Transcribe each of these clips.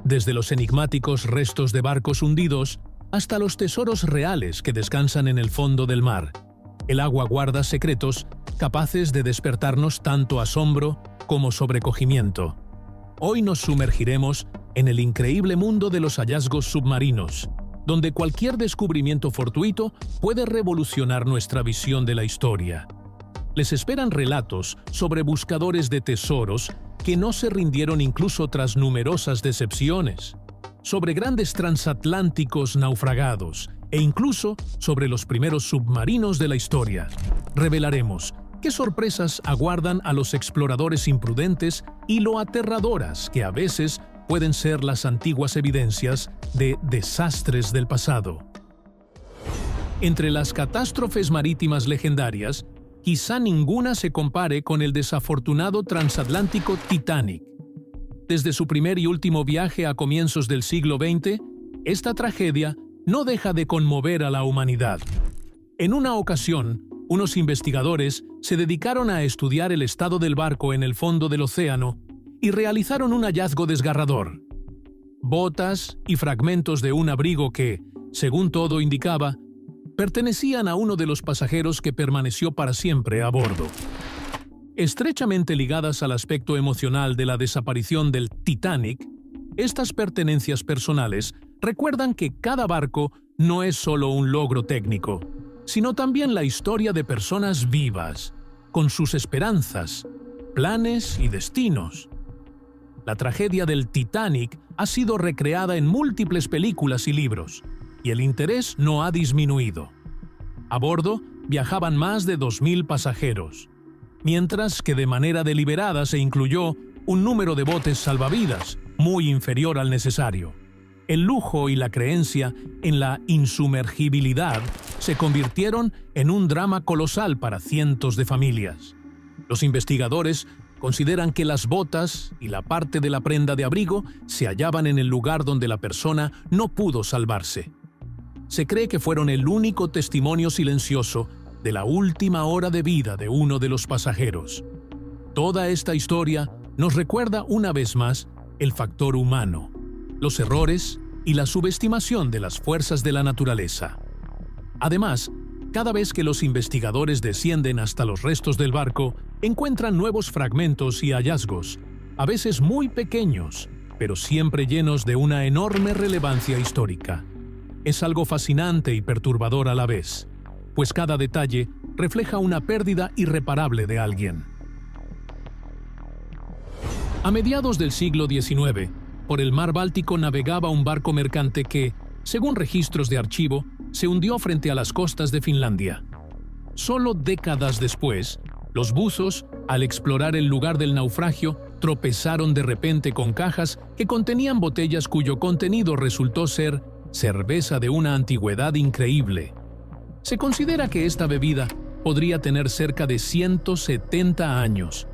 desde los enigmáticos restos de barcos hundidos hasta los tesoros reales que descansan en el fondo del mar. El agua guarda secretos capaces de despertarnos tanto asombro como sobrecogimiento. Hoy nos sumergiremos en el increíble mundo de los hallazgos submarinos, donde cualquier descubrimiento fortuito puede revolucionar nuestra visión de la historia. Les esperan relatos sobre buscadores de tesoros que no se rindieron incluso tras numerosas decepciones, sobre grandes transatlánticos naufragados e incluso sobre los primeros submarinos de la historia. Revelaremos qué sorpresas aguardan a los exploradores imprudentes y lo aterradoras que a veces pueden ser las antiguas evidencias de desastres del pasado. Entre las catástrofes marítimas legendarias, quizá ninguna se compare con el desafortunado transatlántico Titanic. Desde su primer y último viaje a comienzos del siglo XX, esta tragedia no deja de conmover a la humanidad. En una ocasión, unos investigadores se dedicaron a estudiar el estado del barco en el fondo del océano y realizaron un hallazgo desgarrador. Botas y fragmentos de un abrigo que, según todo indicaba, pertenecían a uno de los pasajeros que permaneció para siempre a bordo. Estrechamente ligadas al aspecto emocional de la desaparición del Titanic, estas pertenencias personales recuerdan que cada barco no es solo un logro técnico, sino también la historia de personas vivas, con sus esperanzas, planes y destinos. La tragedia del Titanic ha sido recreada en múltiples películas y libros, y el interés no ha disminuido. A bordo viajaban más de 2.000 pasajeros, mientras que de manera deliberada se incluyó un número de botes salvavidas muy inferior al necesario. El lujo y la creencia en la insumergibilidad se convirtieron en un drama colosal para cientos de familias. Los investigadores consideran que las botas y la parte de la prenda de abrigo se hallaban en el lugar donde la persona no pudo salvarse. Se cree que fueron el único testimonio silencioso de la última hora de vida de uno de los pasajeros. Toda esta historia nos recuerda una vez más el factor humano, los errores y la subestimación de las fuerzas de la naturaleza. Además, cada vez que los investigadores descienden hasta los restos del barco, encuentran nuevos fragmentos y hallazgos, a veces muy pequeños, pero siempre llenos de una enorme relevancia histórica. Es algo fascinante y perturbador a la vez, pues cada detalle refleja una pérdida irreparable de alguien. A mediados del siglo XIX, por el mar Báltico navegaba un barco mercante que, según registros de archivo, se hundió frente a las costas de Finlandia. Solo décadas después, los buzos, al explorar el lugar del naufragio, tropezaron de repente con cajas que contenían botellas cuyo contenido resultó ser cerveza de una antigüedad increíble. Se considera que esta bebida podría tener cerca de 170 años.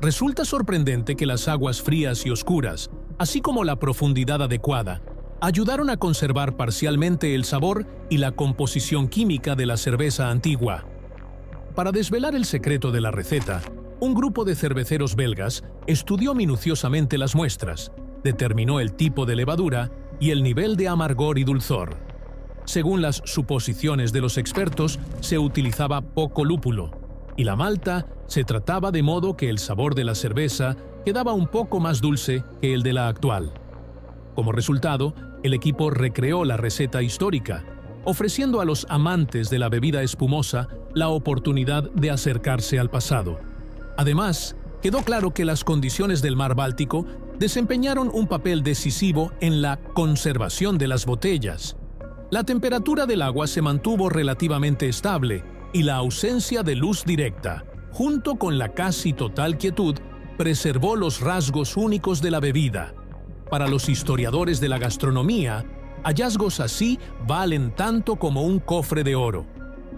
Resulta sorprendente que las aguas frías y oscuras, así como la profundidad adecuada, ayudaron a conservar parcialmente el sabor y la composición química de la cerveza antigua. Para desvelar el secreto de la receta, un grupo de cerveceros belgas estudió minuciosamente las muestras, determinó el tipo de levadura y el nivel de amargor y dulzor. Según las suposiciones de los expertos, se utilizaba poco lúpulo, y la malta se trataba de modo que el sabor de la cerveza quedaba un poco más dulce que el de la actual. Como resultado, el equipo recreó la receta histórica, ofreciendo a los amantes de la bebida espumosa la oportunidad de acercarse al pasado. Además, quedó claro que las condiciones del mar Báltico desempeñaron un papel decisivo en la conservación de las botellas. La temperatura del agua se mantuvo relativamente estable y la ausencia de luz directa, junto con la casi total quietud, preservó los rasgos únicos de la bebida. Para los historiadores de la gastronomía, hallazgos así valen tanto como un cofre de oro.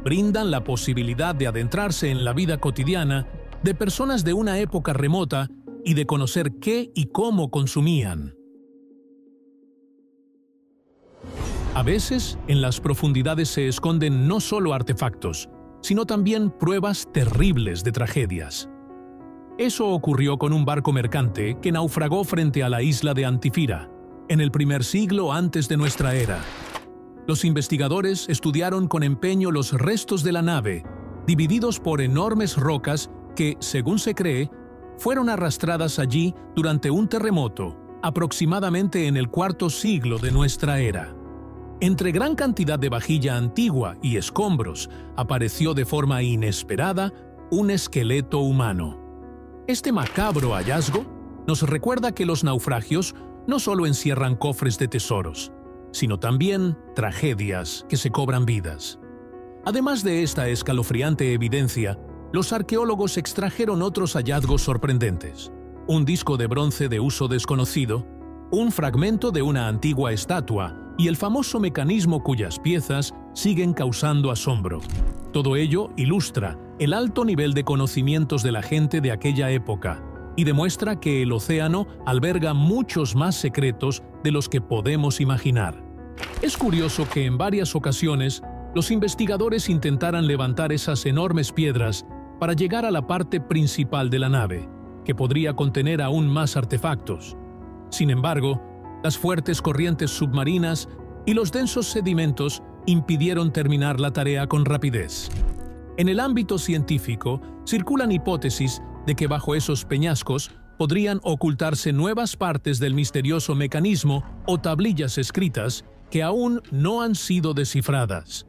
Brindan la posibilidad de adentrarse en la vida cotidiana de personas de una época remota y de conocer qué y cómo consumían. A veces, en las profundidades se esconden no solo artefactos, sino también pruebas terribles de tragedias. Eso ocurrió con un barco mercante que naufragó frente a la isla de Antifira, en el primer siglo antes de nuestra era. Los investigadores estudiaron con empeño los restos de la nave, divididos por enormes rocas que, según se cree, fueron arrastradas allí durante un terremoto, aproximadamente en el cuarto siglo de nuestra era. Entre gran cantidad de vajilla antigua y escombros, apareció de forma inesperada un esqueleto humano. Este macabro hallazgo nos recuerda que los naufragios no solo encierran cofres de tesoros, sino también tragedias que se cobran vidas. Además de esta escalofriante evidencia, los arqueólogos extrajeron otros hallazgos sorprendentes: un disco de bronce de uso desconocido, un fragmento de una antigua estatua y el famoso mecanismo cuyas piezas siguen causando asombro. Todo ello ilustra el alto nivel de conocimientos de la gente de aquella época y demuestra que el océano alberga muchos más secretos de los que podemos imaginar. Es curioso que en varias ocasiones los investigadores intentaran levantar esas enormes piedras para llegar a la parte principal de la nave, que podría contener aún más artefactos. Sin embargo, las fuertes corrientes submarinas y los densos sedimentos impidieron terminar la tarea con rapidez. En el ámbito científico, circulan hipótesis de que bajo esos peñascos podrían ocultarse nuevas partes del misterioso mecanismo o tablillas escritas que aún no han sido descifradas.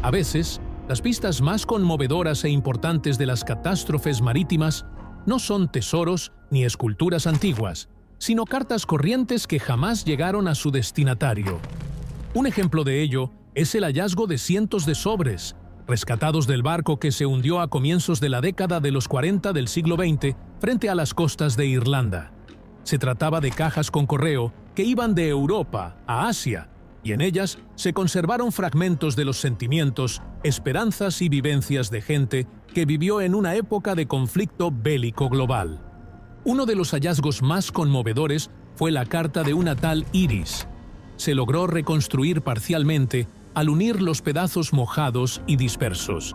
A veces, las pistas más conmovedoras e importantes de las catástrofes marítimas no son tesoros ni esculturas antiguas, sino cartas corrientes que jamás llegaron a su destinatario. Un ejemplo de ello es el hallazgo de cientos de sobres, rescatados del barco que se hundió a comienzos de la década de los 40 del siglo XX frente a las costas de Irlanda. Se trataba de cajas con correo que iban de Europa a Asia, y en ellas se conservaron fragmentos de los sentimientos, esperanzas y vivencias de gente que vivió en una época de conflicto bélico global. Uno de los hallazgos más conmovedores fue la carta de una tal Iris. Se logró reconstruir parcialmente al unir los pedazos mojados y dispersos.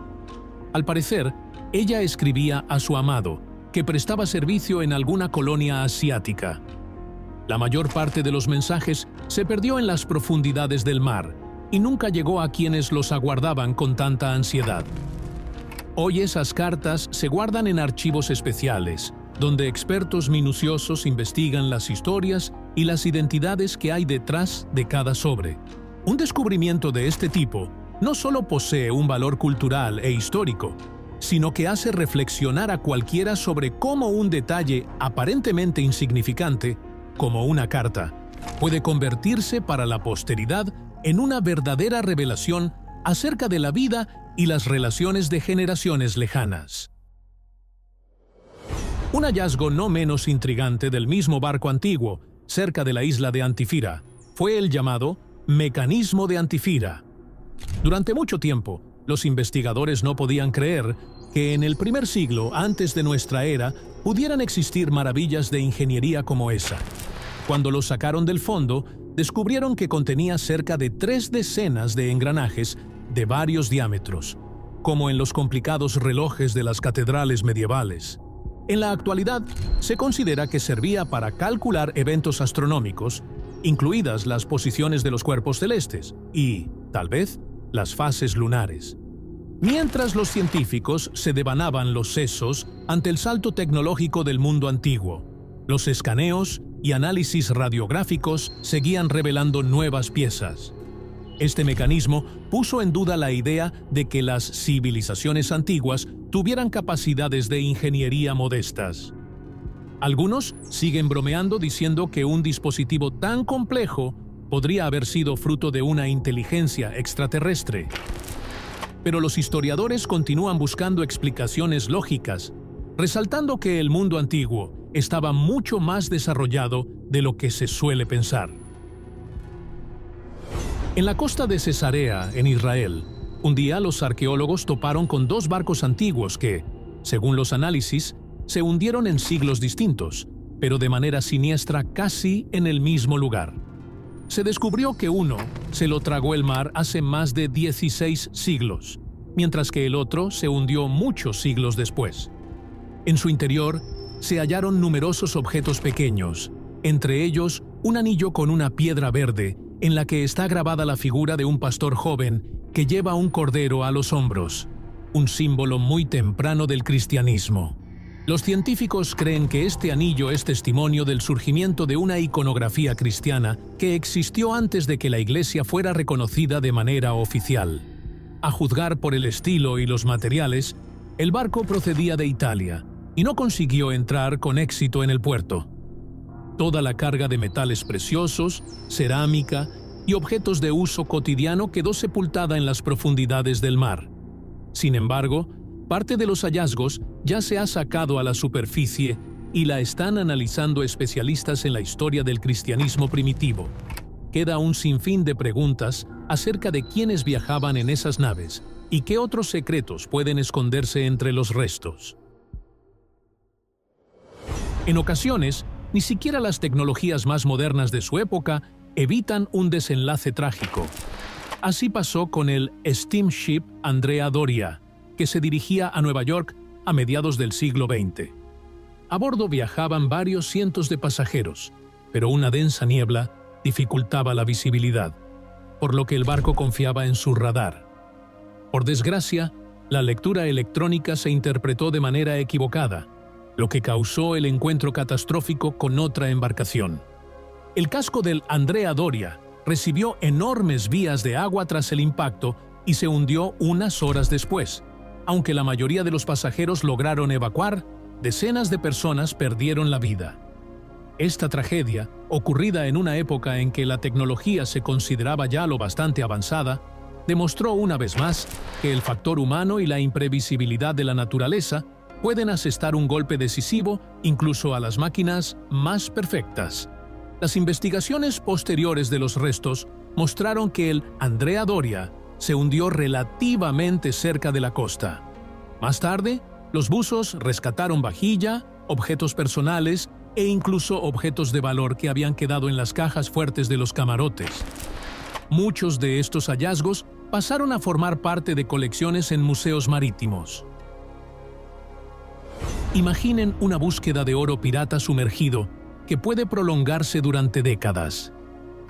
Al parecer, ella escribía a su amado, que prestaba servicio en alguna colonia asiática. La mayor parte de los mensajes se perdió en las profundidades del mar y nunca llegó a quienes los aguardaban con tanta ansiedad. Hoy esas cartas se guardan en archivos especiales, donde expertos minuciosos investigan las historias y las identidades que hay detrás de cada sobre. Un descubrimiento de este tipo no solo posee un valor cultural e histórico, sino que hace reflexionar a cualquiera sobre cómo un detalle aparentemente insignificante, como una carta, puede convertirse para la posteridad en una verdadera revelación acerca de la vida y las relaciones de generaciones lejanas. Un hallazgo no menos intrigante del mismo barco antiguo, cerca de la isla de Antifira, fue el llamado mecanismo de Antifira. Durante mucho tiempo, los investigadores no podían creer que en el primer siglo antes de nuestra era pudieran existir maravillas de ingeniería como esa. Cuando lo sacaron del fondo, descubrieron que contenía cerca de 3 decenas de engranajes de varios diámetros, como en los complicados relojes de las catedrales medievales. En la actualidad, se considera que servía para calcular eventos astronómicos, incluidas las posiciones de los cuerpos celestes y, tal vez, las fases lunares. Mientras los científicos se devanaban los sesos ante el salto tecnológico del mundo antiguo, los escaneos y análisis radiográficos seguían revelando nuevas piezas. Este mecanismo puso en duda la idea de que las civilizaciones antiguas tuvieran capacidades de ingeniería modestas. Algunos siguen bromeando diciendo que un dispositivo tan complejo podría haber sido fruto de una inteligencia extraterrestre. Pero los historiadores continúan buscando explicaciones lógicas, resaltando que el mundo antiguo estaba mucho más desarrollado de lo que se suele pensar. En la costa de Cesarea, en Israel, un día los arqueólogos toparon con 2 barcos antiguos que, según los análisis, se hundieron en siglos distintos, pero de manera siniestra casi en el mismo lugar. Se descubrió que uno se lo tragó el mar hace más de 16 siglos, mientras que el otro se hundió muchos siglos después. En su interior se hallaron numerosos objetos pequeños, entre ellos un anillo con una piedra verde en la que está grabada la figura de un pastor joven que lleva un cordero a los hombros, un símbolo muy temprano del cristianismo. Los científicos creen que este anillo es testimonio del surgimiento de una iconografía cristiana que existió antes de que la Iglesia fuera reconocida de manera oficial. A juzgar por el estilo y los materiales, el barco procedía de Italia y no consiguió entrar con éxito en el puerto. Toda la carga de metales preciosos, cerámica y objetos de uso cotidiano quedó sepultada en las profundidades del mar. Sin embargo, parte de los hallazgos ya se ha sacado a la superficie y la están analizando especialistas en la historia del cristianismo primitivo. Queda un sinfín de preguntas acerca de quiénes viajaban en esas naves y qué otros secretos pueden esconderse entre los restos. En ocasiones, ni siquiera las tecnologías más modernas de su época evitan un desenlace trágico. Así pasó con el steamship Andrea Doria, que se dirigía a Nueva York a mediados del siglo XX. A bordo viajaban varios cientos de pasajeros, pero una densa niebla dificultaba la visibilidad, por lo que el barco confiaba en su radar. Por desgracia, la lectura electrónica se interpretó de manera equivocada, lo que causó el encuentro catastrófico con otra embarcación. El casco del Andrea Doria recibió enormes vías de agua tras el impacto y se hundió unas horas después. Aunque la mayoría de los pasajeros lograron evacuar, decenas de personas perdieron la vida. Esta tragedia, ocurrida en una época en que la tecnología se consideraba ya lo bastante avanzada, demostró una vez más que el factor humano y la imprevisibilidad de la naturaleza pueden asestar un golpe decisivo incluso a las máquinas más perfectas. Las investigaciones posteriores de los restos mostraron que el Andrea Doria se hundió relativamente cerca de la costa. Más tarde, los buzos rescataron vajilla, objetos personales e incluso objetos de valor que habían quedado en las cajas fuertes de los camarotes. Muchos de estos hallazgos pasaron a formar parte de colecciones en museos marítimos. Imaginen una búsqueda de oro pirata sumergido que puede prolongarse durante décadas.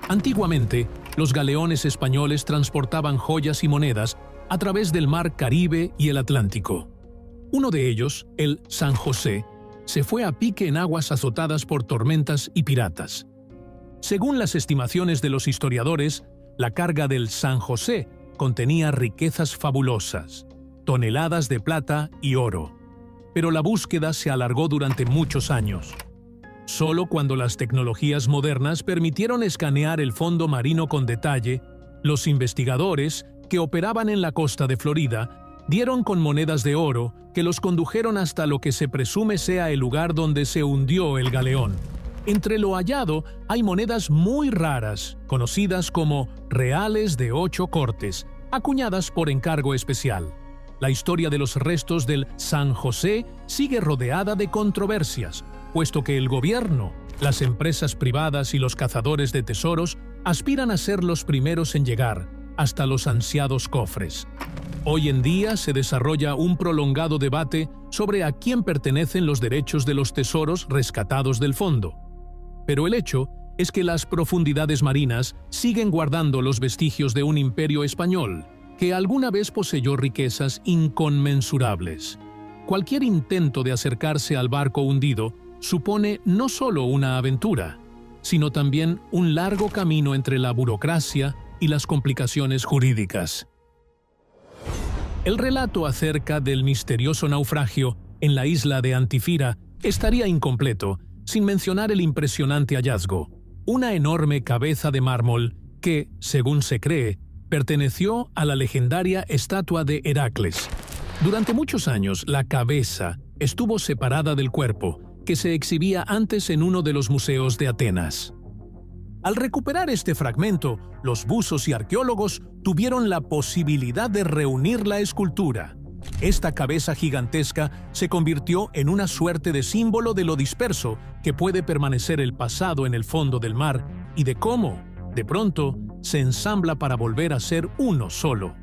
Antiguamente, los galeones españoles transportaban joyas y monedas a través del mar Caribe y el Atlántico. Uno de ellos, el San José, se fue a pique en aguas azotadas por tormentas y piratas. Según las estimaciones de los historiadores, la carga del San José contenía riquezas fabulosas, toneladas de plata y oro. Pero la búsqueda se alargó durante muchos años. Solo cuando las tecnologías modernas permitieron escanear el fondo marino con detalle, los investigadores, que operaban en la costa de Florida, dieron con monedas de oro que los condujeron hasta lo que se presume sea el lugar donde se hundió el galeón. Entre lo hallado hay monedas muy raras, conocidas como reales de 8 cortes, acuñadas por encargo especial. La historia de los restos del San José sigue rodeada de controversias, puesto que el gobierno, las empresas privadas y los cazadores de tesoros aspiran a ser los primeros en llegar hasta los ansiados cofres. Hoy en día se desarrolla un prolongado debate sobre a quién pertenecen los derechos de los tesoros rescatados del fondo. Pero el hecho es que las profundidades marinas siguen guardando los vestigios de un imperio español que alguna vez poseyó riquezas inconmensurables. Cualquier intento de acercarse al barco hundido supone no solo una aventura, sino también un largo camino entre la burocracia y las complicaciones jurídicas. El relato acerca del misterioso naufragio en la isla de Antifira estaría incompleto sin mencionar el impresionante hallazgo, una enorme cabeza de mármol que, según se cree, perteneció a la legendaria estatua de Heracles. Durante muchos años, la cabeza estuvo separada del cuerpo, que se exhibía antes en uno de los museos de Atenas. Al recuperar este fragmento, los buzos y arqueólogos tuvieron la posibilidad de reunir la escultura. Esta cabeza gigantesca se convirtió en una suerte de símbolo de lo disperso que puede permanecer el pasado en el fondo del mar y de cómo, de pronto, se ensambla para volver a ser uno solo.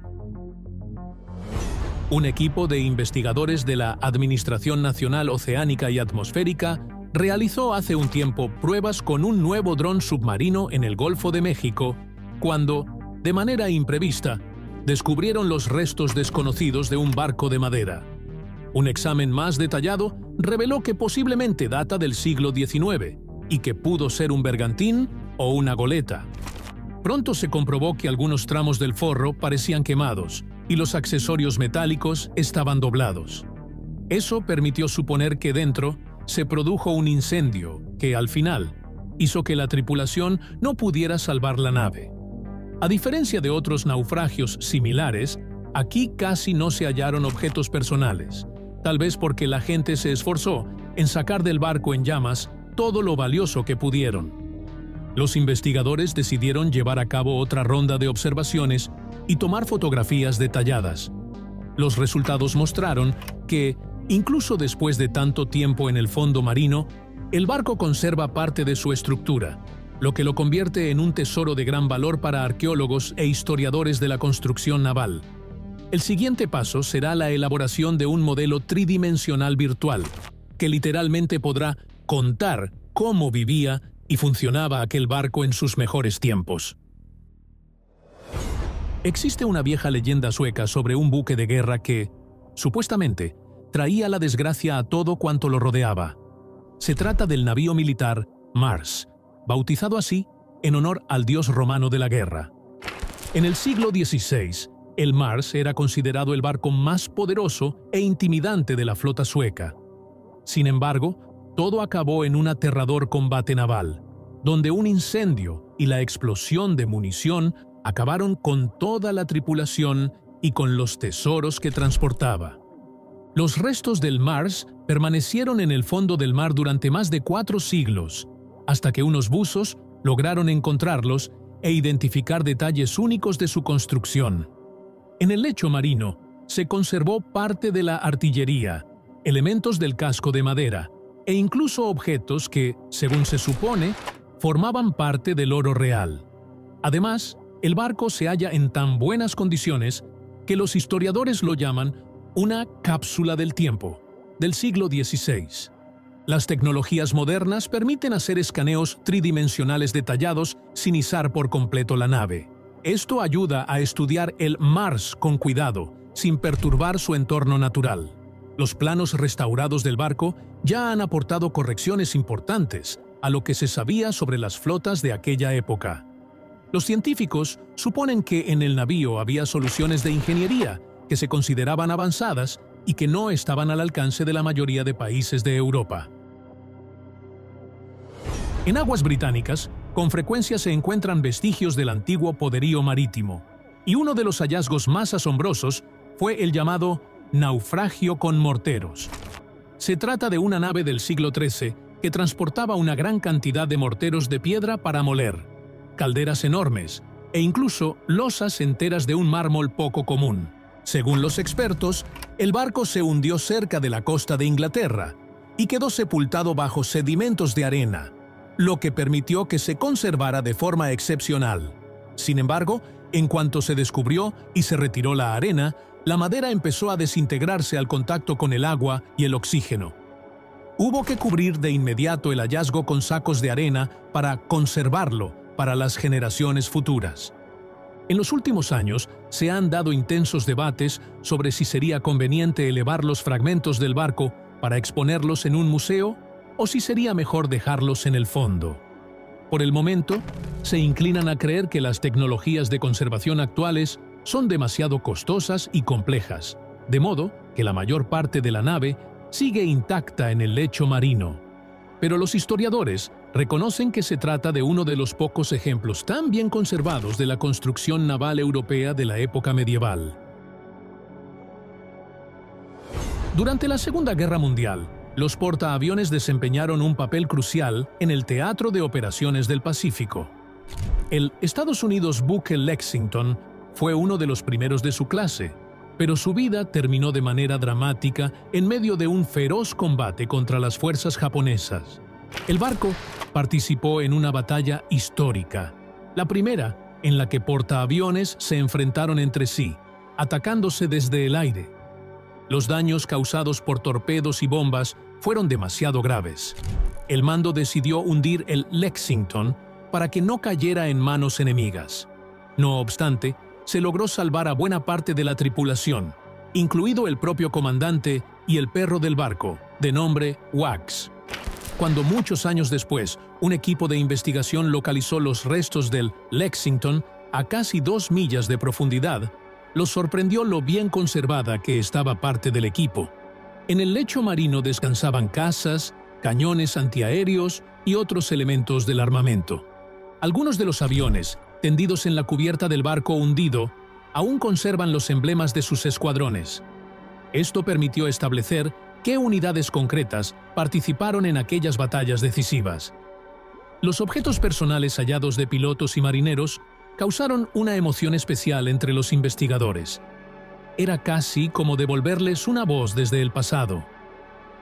Un equipo de investigadores de la Administración Nacional Oceánica y Atmosférica realizó hace un tiempo pruebas con un nuevo dron submarino en el Golfo de México, cuando, de manera imprevista, descubrieron los restos desconocidos de un barco de madera. Un examen más detallado reveló que posiblemente data del siglo XIX y que pudo ser un bergantín o una goleta. Pronto se comprobó que algunos tramos del forro parecían quemados y los accesorios metálicos estaban doblados. Eso permitió suponer que dentro se produjo un incendio que, al final, hizo que la tripulación no pudiera salvar la nave. A diferencia de otros naufragios similares, aquí casi no se hallaron objetos personales, tal vez porque la gente se esforzó en sacar del barco en llamas todo lo valioso que pudieron. Los investigadores decidieron llevar a cabo otra ronda de observaciones y tomar fotografías detalladas. Los resultados mostraron que, incluso después de tanto tiempo en el fondo marino, el barco conserva parte de su estructura, lo que lo convierte en un tesoro de gran valor para arqueólogos e historiadores de la construcción naval. El siguiente paso será la elaboración de un modelo tridimensional virtual, que literalmente podrá contar cómo vivía y funcionaba aquel barco en sus mejores tiempos. Existe una vieja leyenda sueca sobre un buque de guerra que, supuestamente, traía la desgracia a todo cuanto lo rodeaba. Se trata del navío militar Mars, bautizado así en honor al dios romano de la guerra. En el siglo XVI, el Mars era considerado el barco más poderoso e intimidante de la flota sueca. Sin embargo, todo acabó en un aterrador combate naval, donde un incendio y la explosión de munición acabaron con toda la tripulación y con los tesoros que transportaba. Los restos del Mars permanecieron en el fondo del mar durante más de 4 siglos, hasta que unos buzos lograron encontrarlos e identificar detalles únicos de su construcción. En el lecho marino se conservó parte de la artillería, elementos del casco de madera e incluso objetos que, según se supone, formaban parte del oro real. Además, el barco se halla en tan buenas condiciones que los historiadores lo llaman una cápsula del tiempo, del siglo XVI. Las tecnologías modernas permiten hacer escaneos tridimensionales detallados sin izar por completo la nave. Esto ayuda a estudiar el Mars con cuidado, sin perturbar su entorno natural. Los planos restaurados del barco ya han aportado correcciones importantes a lo que se sabía sobre las flotas de aquella época. Los científicos suponen que en el navío había soluciones de ingeniería que se consideraban avanzadas y que no estaban al alcance de la mayoría de países de Europa. En aguas británicas, con frecuencia se encuentran vestigios del antiguo poderío marítimo, y uno de los hallazgos más asombrosos fue el llamado naufragio con morteros. Se trata de una nave del siglo XIII que transportaba una gran cantidad de morteros de piedra para moler, calderas enormes e incluso losas enteras de un mármol poco común. Según los expertos, el barco se hundió cerca de la costa de Inglaterra y quedó sepultado bajo sedimentos de arena, lo que permitió que se conservara de forma excepcional. Sin embargo, en cuanto se descubrió y se retiró la arena, la madera empezó a desintegrarse al contacto con el agua y el oxígeno. Hubo que cubrir de inmediato el hallazgo con sacos de arena para conservarlo para las generaciones futuras. En los últimos años se han dado intensos debates sobre si sería conveniente elevar los fragmentos del barco para exponerlos en un museo o si sería mejor dejarlos en el fondo. Por el momento, se inclinan a creer que las tecnologías de conservación actuales son demasiado costosas y complejas, de modo que la mayor parte de la nave sigue intacta en el lecho marino. Pero los historiadores reconocen que se trata de uno de los pocos ejemplos tan bien conservados de la construcción naval europea de la época medieval. Durante la Segunda Guerra Mundial, los portaaviones desempeñaron un papel crucial en el teatro de operaciones del Pacífico. El Estados Unidos buque Lexington fue uno de los primeros de su clase, pero su vida terminó de manera dramática en medio de un feroz combate contra las fuerzas japonesas. El barco participó en una batalla histórica, la primera en la que portaaviones se enfrentaron entre sí, atacándose desde el aire. Los daños causados por torpedos y bombas fueron demasiado graves. el mando decidió hundir el Lexington para que no cayera en manos enemigas. No obstante, se logró salvar a buena parte de la tripulación, incluido el propio comandante y el perro del barco, de nombre Wax. Cuando muchos años después, un equipo de investigación localizó los restos del Lexington a casi 2 millas de profundidad, los sorprendió lo bien conservada que estaba parte del equipo. En el lecho marino descansaban cazas, cañones antiaéreos y otros elementos del armamento. Algunos de los aviones, tendidos en la cubierta del barco hundido, aún conservan los emblemas de sus escuadrones. Esto permitió establecer qué unidades concretas participaron en aquellas batallas decisivas. Los objetos personales hallados de pilotos y marineros causaron una emoción especial entre los investigadores. Era casi como devolverles una voz desde el pasado.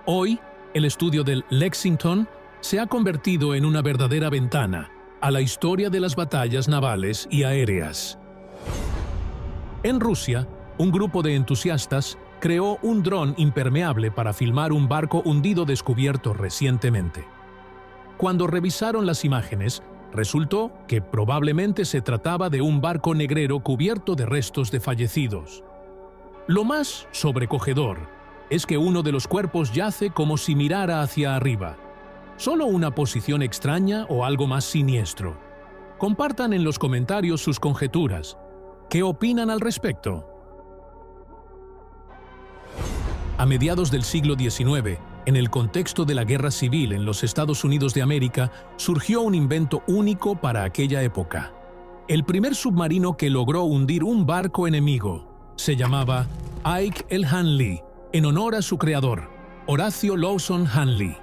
Hoy, el estudio del Lexington se ha convertido en una verdadera ventana a la historia de las batallas navales y aéreas. En Rusia, un grupo de entusiastas creó un dron impermeable para filmar un barco hundido descubierto recientemente. Cuando revisaron las imágenes, resultó que probablemente se trataba de un barco negrero cubierto de restos de fallecidos. Lo más sobrecogedor es que uno de los cuerpos yace como si mirara hacia arriba. ¿Solo una posición extraña o algo más siniestro? Compartan en los comentarios sus conjeturas. ¿Qué opinan al respecto? A mediados del siglo XIX, en el contexto de la Guerra Civil en los Estados Unidos de América, surgió un invento único para aquella época. El primer submarino que logró hundir un barco enemigo se llamaba Ike L. Hanley, en honor a su creador, Horatio Lawson Hanley.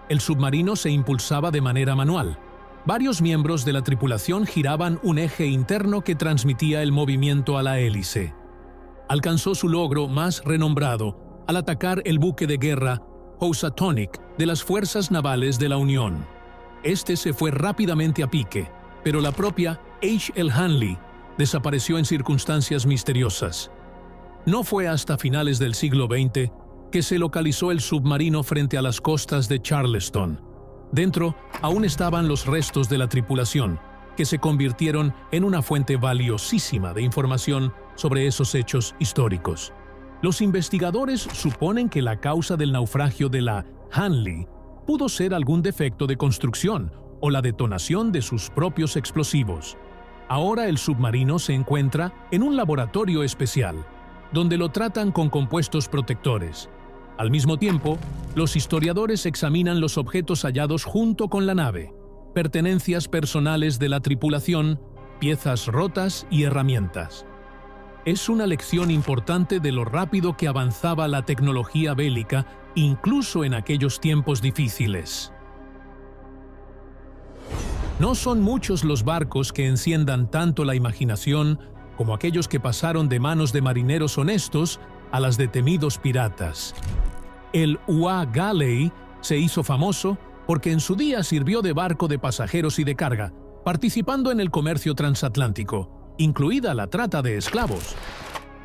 El submarino se impulsaba de manera manual. Varios miembros de la tripulación giraban un eje interno que transmitía el movimiento a la hélice. Alcanzó su logro más renombrado al atacar el buque de guerra Housatonic de las Fuerzas Navales de la Unión. Este se fue rápidamente a pique, pero la propia H. L. Hanley desapareció en circunstancias misteriosas. No fue hasta finales del siglo XX que se localizó el submarino frente a las costas de Charleston. Dentro aún estaban los restos de la tripulación, que se convirtieron en una fuente valiosísima de información sobre esos hechos históricos. Los investigadores suponen que la causa del naufragio de la Hanley pudo ser algún defecto de construcción o la detonación de sus propios explosivos. Ahora el submarino se encuentra en un laboratorio especial, donde lo tratan con compuestos protectores. Al mismo tiempo, los historiadores examinan los objetos hallados junto con la nave, pertenencias personales de la tripulación, piezas rotas y herramientas. Es una lección importante de lo rápido que avanzaba la tecnología bélica, incluso en aquellos tiempos difíciles. No son muchos los barcos que enciendan tanto la imaginación como aquellos que pasaron de manos de marineros honestos a las de temidos piratas. El Wa-Galley se hizo famoso porque en su día sirvió de barco de pasajeros y de carga, participando en el comercio transatlántico, incluida la trata de esclavos.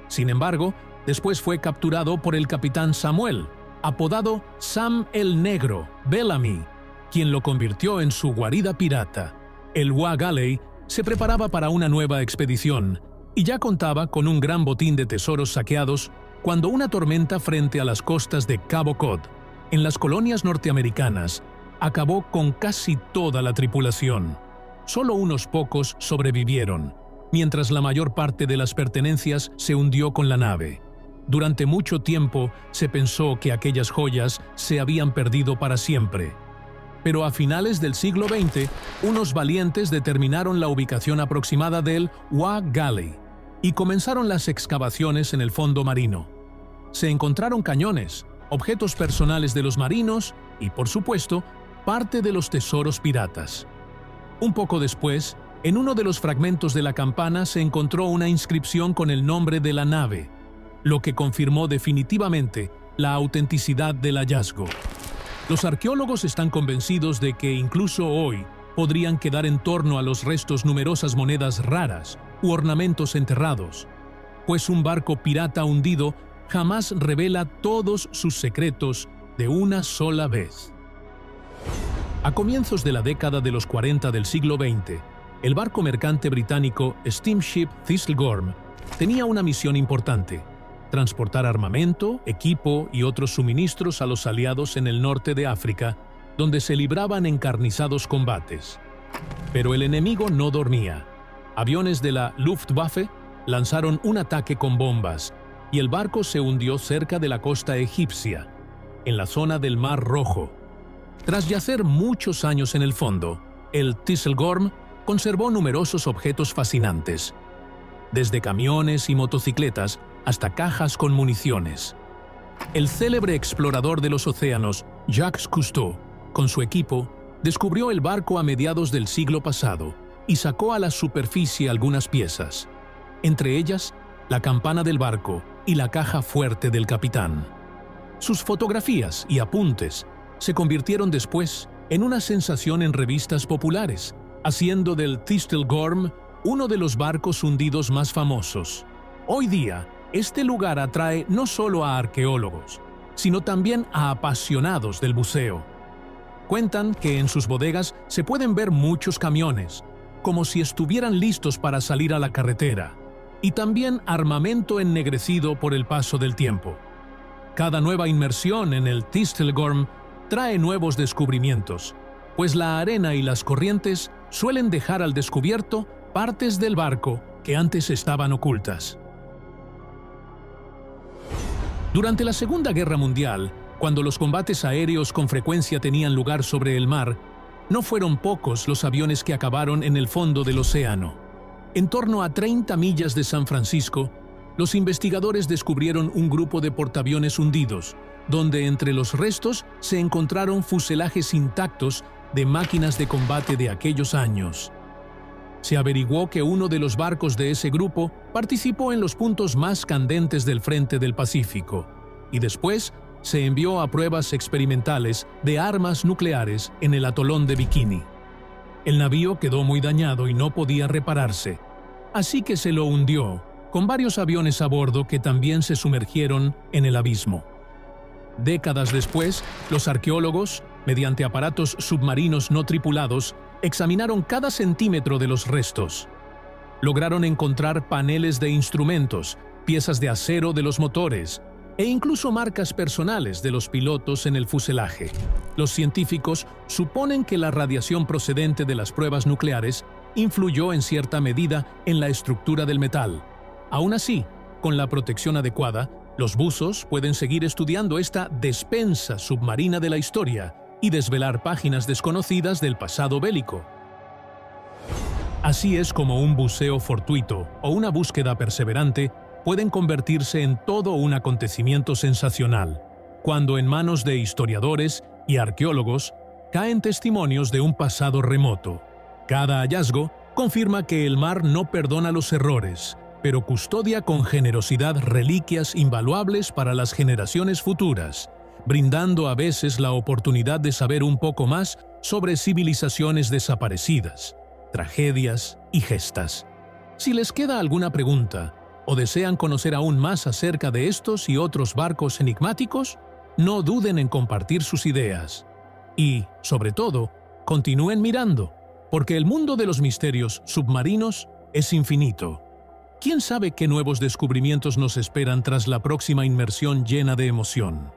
Sin embargo, después fue capturado por el capitán Samuel, apodado Sam el Negro, Bellamy, quien lo convirtió en su guarida pirata. El Wa-Galley se preparaba para una nueva expedición y ya contaba con un gran botín de tesoros saqueados cuando una tormenta frente a las costas de Cabo Cod, en las colonias norteamericanas, acabó con casi toda la tripulación. Solo unos pocos sobrevivieron, mientras la mayor parte de las pertenencias se hundió con la nave. Durante mucho tiempo se pensó que aquellas joyas se habían perdido para siempre. Pero a finales del siglo XX, unos valientes determinaron la ubicación aproximada del Wa-Galley y comenzaron las excavaciones en el fondo marino. Se encontraron cañones, objetos personales de los marinos y, por supuesto, parte de los tesoros piratas. Un poco después, en uno de los fragmentos de la campana se encontró una inscripción con el nombre de la nave, lo que confirmó definitivamente la autenticidad del hallazgo. Los arqueólogos están convencidos de que incluso hoy podrían quedar en torno a los restos numerosas monedas raras u ornamentos enterrados, pues un barco pirata hundido jamás revela todos sus secretos de una sola vez. A comienzos de la década de los 40 del siglo XX, el barco mercante británico Steamship Thistlegorm tenía una misión importante: transportar armamento, equipo y otros suministros a los aliados en el norte de África, donde se libraban encarnizados combates. Pero el enemigo no dormía. Aviones de la Luftwaffe lanzaron un ataque con bombas y el barco se hundió cerca de la costa egipcia, en la zona del Mar Rojo. Tras yacer muchos años en el fondo, el Thistlegorm conservó numerosos objetos fascinantes, desde camiones y motocicletas hasta cajas con municiones. El célebre explorador de los océanos, Jacques Cousteau, con su equipo, descubrió el barco a mediados del siglo pasado y sacó a la superficie algunas piezas, entre ellas la campana del barco y la caja fuerte del capitán. Sus fotografías y apuntes se convirtieron después en una sensación en revistas populares, haciendo del Thistlegorm uno de los barcos hundidos más famosos. Hoy día, este lugar atrae no solo a arqueólogos, sino también a apasionados del buceo. Cuentan que en sus bodegas se pueden ver muchos camiones, como si estuvieran listos para salir a la carretera, y también armamento ennegrecido por el paso del tiempo. Cada nueva inmersión en el Thistlegorm trae nuevos descubrimientos, pues la arena y las corrientes suelen dejar al descubierto partes del barco que antes estaban ocultas. Durante la Segunda Guerra Mundial, cuando los combates aéreos con frecuencia tenían lugar sobre el mar, no fueron pocos los aviones que acabaron en el fondo del océano. En torno a 30 millas de San Francisco, los investigadores descubrieron un grupo de portaaviones hundidos, donde entre los restos se encontraron fuselajes intactos de máquinas de combate de aquellos años. Se averiguó que uno de los barcos de ese grupo participó en los puntos más candentes del frente del Pacífico, y después se envió a pruebas experimentales de armas nucleares en el atolón de Bikini. El navío quedó muy dañado y no podía repararse, así que se lo hundió, con varios aviones a bordo que también se sumergieron en el abismo. Décadas después, los arqueólogos, mediante aparatos submarinos no tripulados, examinaron cada centímetro de los restos. Lograron encontrar paneles de instrumentos, piezas de acero de los motores e incluso marcas personales de los pilotos en el fuselaje. Los científicos suponen que la radiación procedente de las pruebas nucleares influyó en cierta medida en la estructura del metal. Aún así, con la protección adecuada, los buzos pueden seguir estudiando esta despensa submarina de la historia y desvelar páginas desconocidas del pasado bélico. Así es como un buceo fortuito o una búsqueda perseverante pueden convertirse en todo un acontecimiento sensacional, cuando en manos de historiadores y arqueólogos caen testimonios de un pasado remoto. Cada hallazgo confirma que el mar no perdona los errores, pero custodia con generosidad reliquias invaluables para las generaciones futuras, brindando a veces la oportunidad de saber un poco más sobre civilizaciones desaparecidas, tragedias y gestas. Si les queda alguna pregunta o desean conocer aún más acerca de estos y otros barcos enigmáticos, no duden en compartir sus ideas. Y, sobre todo, continúen mirando, porque el mundo de los misterios submarinos es infinito. ¿Quién sabe qué nuevos descubrimientos nos esperan tras la próxima inmersión llena de emoción?